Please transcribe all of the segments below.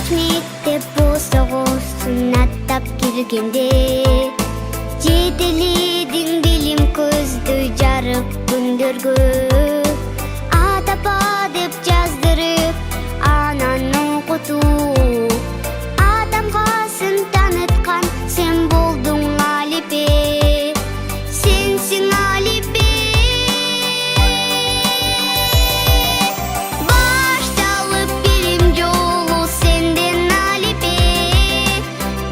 Мектеп болсоғосын аттап келгенде жетеледің билим көзді жарып күндөргө атапа деп жаздырып анан окутуп адамгасын таныткан сен болдуң Алипе, сенсиң Алипе. Башталып билим жолу сенден Алипе,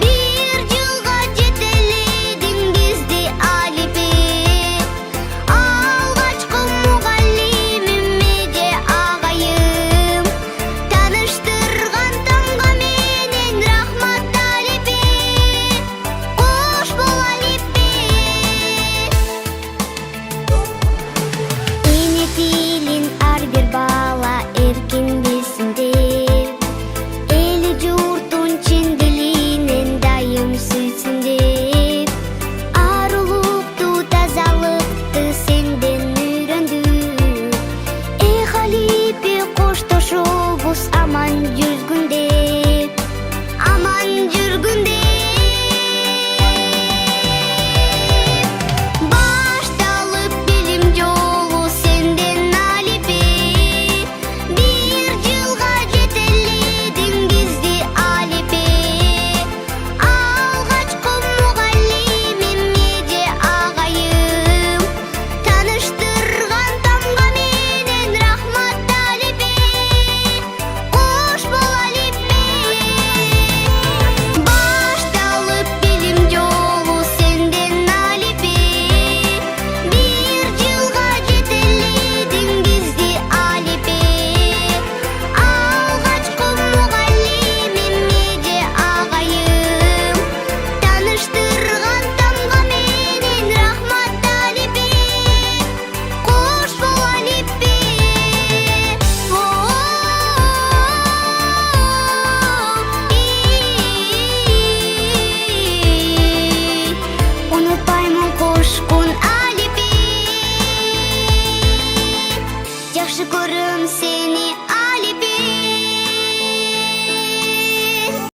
бир жылга жетеледиң бизди Алипе. Алгачкы мугаллимим эже агайым тааныштырган таңга менен рахмат Алипе. Кош бол Алипе. Эне тилин ар бир бала эркин билсин деп, эли журтун чын дилинен дайым сүйсүн деп, арулукту тазалыкты сенден үйрөндүк. Эх Алипе, коштошобуз аман жүргүн деп, аман жүргүн